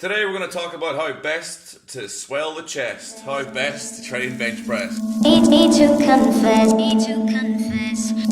Today we're going to talk about how best to swell the chest, how best to train bench press. Need to confess.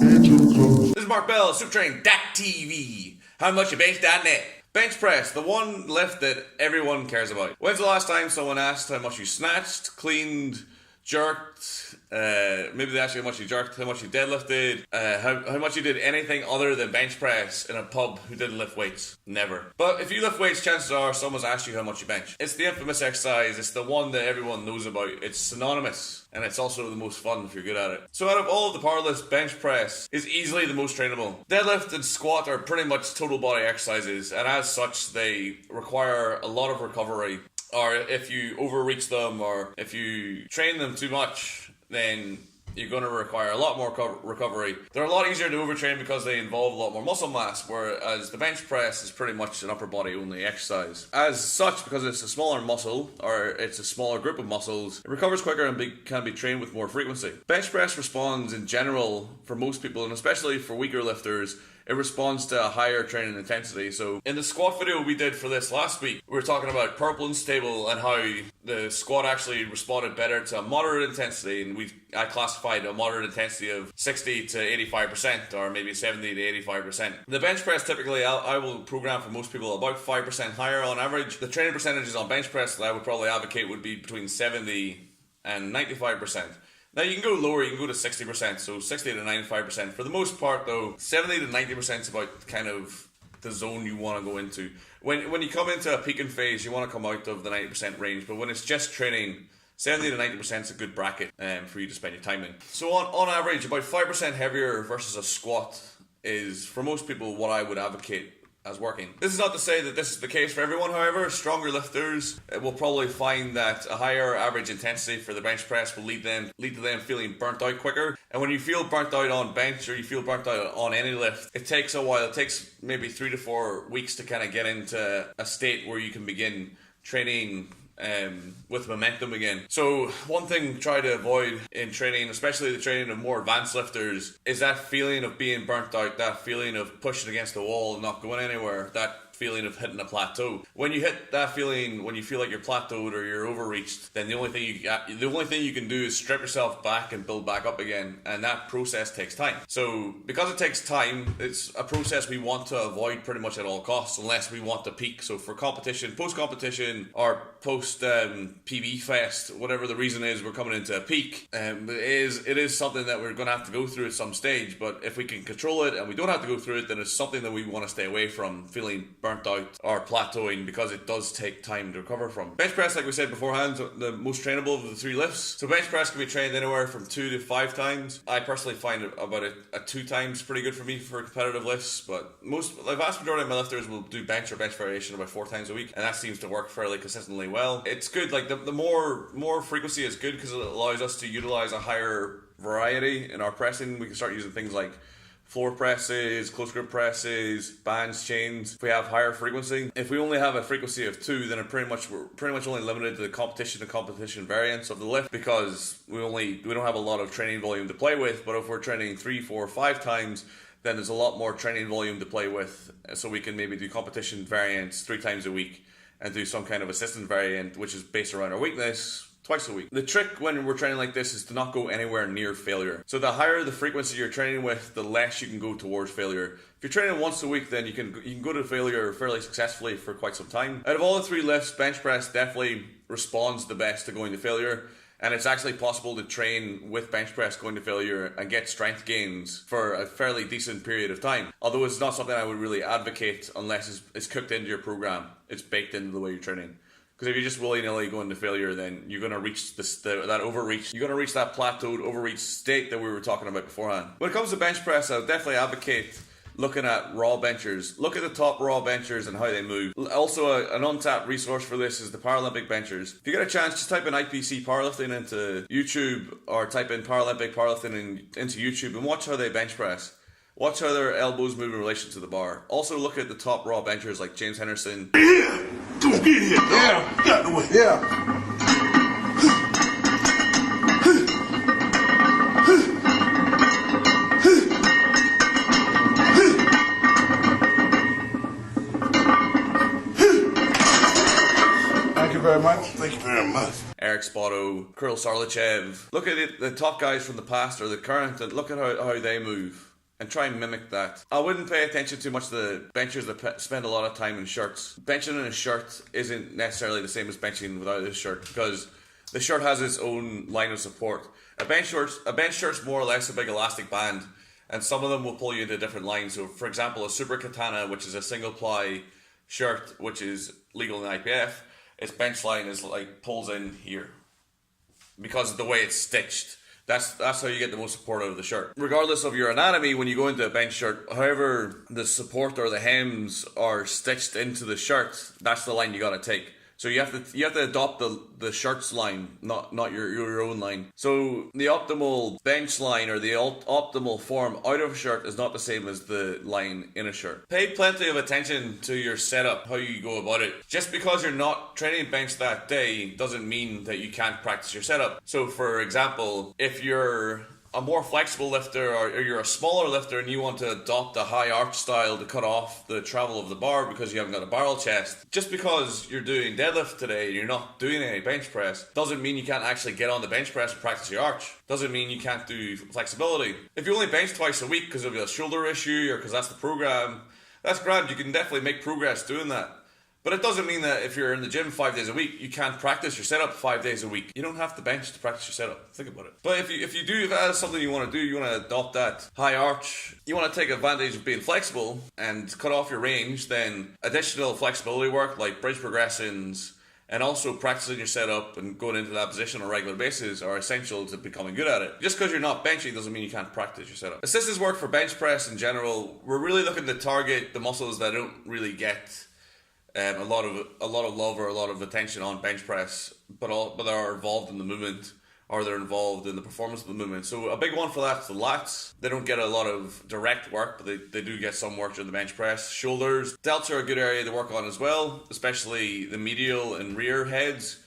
This is Mark Bell, SuperTrain.tv. How much you bench.net. Bench press, the one lift that everyone cares about. When's the last time someone asked how much you snatched, cleaned, jerked, maybe they asked you how much you jerked, how much you deadlifted, how much you did anything other than bench press in a pub who didn't lift weights? Never. But if you lift weights, chances are someone's asked you how much you bench. It's the infamous exercise, it's the one that everyone knows about, it's synonymous, and it's also the most fun if you're good at it. So out of all of the powerlifts, bench press is easily the most trainable. Deadlift and squat are pretty much total body exercises, and as such they require a lot of recovery. Or if you overreach them, or if you train them too much, then you're going to require a lot more recovery. They're a lot easier to overtrain because they involve a lot more muscle mass, whereas the bench press is pretty much an upper body only exercise. As such, because it's a smaller muscle, or it's a smaller group of muscles, it recovers quicker and can be trained with more frequency. Bench press responds in general for most people, and especially for weaker lifters, it responds to a higher training intensity. So in the squat video we did for this last week, we were talking about purple and stable and how the squat actually responded better to a moderate intensity, and I classified a moderate intensity of 60 to 85%, or maybe 70 to 85%. The bench press typically I will program for most people about 5% higher on average. The training percentages on bench press that I would probably advocate would be between 70 and 95%. Now you can go lower, you can go to 60%, so 60 to 95%. For the most part though, 70 to 90% is about kind of the zone you want to go into. When you come into a peaking phase, you want to come out of the 90% range, but when it's just training, 70 to 90% is a good bracket for you to spend your time in. So on average, about 5% heavier versus a squat is, for most people, what I would advocate as working. This is not to say that this is the case for everyone, however. Stronger lifters will probably find that a higher average intensity for the bench press will lead to them feeling burnt out quicker. And when you feel burnt out on bench, or you feel burnt out on any lift, it takes a while. It takes maybe 3 to 4 weeks to kind of get into a state where you can begin training with momentum again. So one thing try to avoid in training, especially the training of more advanced lifters, is that feeling of being burnt out, that feeling of pushing against the wall and not going anywhere, that feeling of hitting a plateau. When you hit that feeling, when you feel like you're plateaued or you're overreached, then the only thing you can do is strip yourself back and build back up again, and that process takes time. So because it takes time, it's a process we want to avoid pretty much at all costs, unless we want to peak. So for competition, post-competition, or post PB Fest, whatever the reason is, we're coming into a peak. It is something that we're going to have to go through at some stage, but if we can control it and we don't have to go through it, then it's something that we want to stay away from, feeling burnt out or plateauing, because it does take time to recover from. Bench press, like we said beforehand, the most trainable of the 3 lifts. So bench press can be trained anywhere from 2 to 5 times. I personally find about a 2 times pretty good for me for competitive lifts, but the vast majority of my lifters will do bench or bench variation about 4 times a week, and that seems to work fairly consistently well. It's good, like the more frequency is good, because it allows us to utilize a higher variety in our pressing. We can start using things like floor presses, close grip presses, bands, chains. If we have higher frequency, if we only have a frequency of 2, then we're pretty much only limited to the competition variance of the lift, because we don't have a lot of training volume to play with. But if we're training 3, 4, 5 times, then there's a lot more training volume to play with, so we can maybe do competition variants 3 times a week and do some kind of assistant variant which is based around our weakness twice a week. The trick when we're training like this is to not go anywhere near failure. So the higher the frequency you're training with, the less you can go towards failure. If you're training once a week, then you can go to failure fairly successfully for quite some time. Out of all the 3 lifts, bench press definitely responds the best to going to failure. And it's actually possible to train with bench press going to failure and get strength gains for a fairly decent period of time. Although it's not something I would really advocate unless it's cooked into your program. It's baked into the way you're training. Because if you're just willy-nilly going to failure, then you're going to reach that overreach. You're going to reach that plateaued, overreach state that we were talking about beforehand. When it comes to bench press, I would definitely advocate looking at raw benchers. Look at the top raw benchers and how they move. Also, an untapped resource for this is the Paralympic benchers. If you get a chance, just type in IPC powerlifting into YouTube, or type in Paralympic powerlifting into YouTube, and watch how they bench press. Watch how their elbows move in relation to the bar. Also look at the top raw benchers like James Henderson. Yeah! Come on, get here, dog. Yeah. Get out the way. Yeah. Thank you very much. Thank you very much. Eric Spoto, Kirill Sarlichev. Look at it, the top guys from the past or the current, and look at how they move. And try and mimic that. I wouldn't pay attention too much to the benchers that spend a lot of time in shirts. Benching in a shirt isn't necessarily the same as benching without a shirt, because the shirt has its own line of support. A bench shirt's more or less a big elastic band, and some of them will pull you into different lines. So for example, a Super Katana, which is a single ply shirt, which is legal in IPF, its bench line is like pulls in here because of the way it's stitched. That's how you get the most support out of the shirt. Regardless of your anatomy, when you go into a bench shirt, however the support or the hems are stitched into the shirt, that's the line you gotta take. So you have to adopt the shirt's line, not your own line. So the optimal bench line or the optimal form out of a shirt is not the same as the line in a shirt. Pay plenty of attention to your setup, how you go about it. Just because you're not training bench that day doesn't mean that you can't practice your setup. So for example, if you're a more flexible lifter or you're a smaller lifter and you want to adopt a high arch style to cut off the travel of the bar because you haven't got a barrel chest, just because you're doing deadlift today and you're not doing any bench press doesn't mean you can't actually get on the bench press and practice your arch. Doesn't mean you can't do flexibility. If you only bench twice a week because of a shoulder issue or because that's the program, that's grand. You can definitely make progress doing that. But it doesn't mean that if you're in the gym 5 days a week, you can't practice your setup 5 days a week. You don't have to bench to practice your setup. Think about it. But if you do, if that's something you want to do, you want to adopt that high arch, you want to take advantage of being flexible and cut off your range, then additional flexibility work like bridge progressions and also practicing your setup and going into that position on a regular basis are essential to becoming good at it. Just because you're not benching doesn't mean you can't practice your setup. Assistance work for bench press in general, we're really looking to target the muscles that don't really get a lot of love or a lot of attention on bench press, but are involved in the movement or they're involved in the performance of the movement. So a big one for that is the lats. They don't get a lot of direct work, but they do get some work during the bench press. Shoulders, delts are a good area to work on as well, especially the medial and rear heads.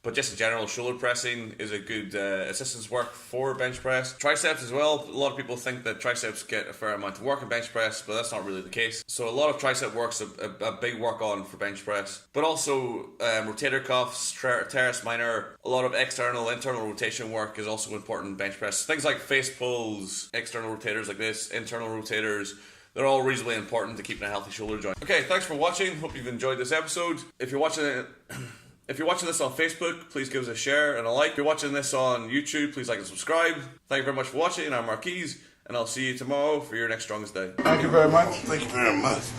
But just in general, shoulder pressing is a good assistance work for bench press. Triceps as well. A lot of people think that triceps get a fair amount of work in bench press, but that's not really the case. So a lot of tricep work's a big work on for bench press. But also rotator cuffs, teres minor, a lot of external, internal rotation work is also important in bench press. Things like face pulls, external rotators like this, internal rotators, they're all reasonably important to keeping a healthy shoulder joint. Okay, thanks for watching. Hope you've enjoyed this episode. If you're watching this on Facebook, please give us a share and a like. If you're watching this on YouTube, please like and subscribe. Thank you very much for watching. I'm Marquise, and I'll see you tomorrow for your next strongest day. Thank you very much. Thank you very much.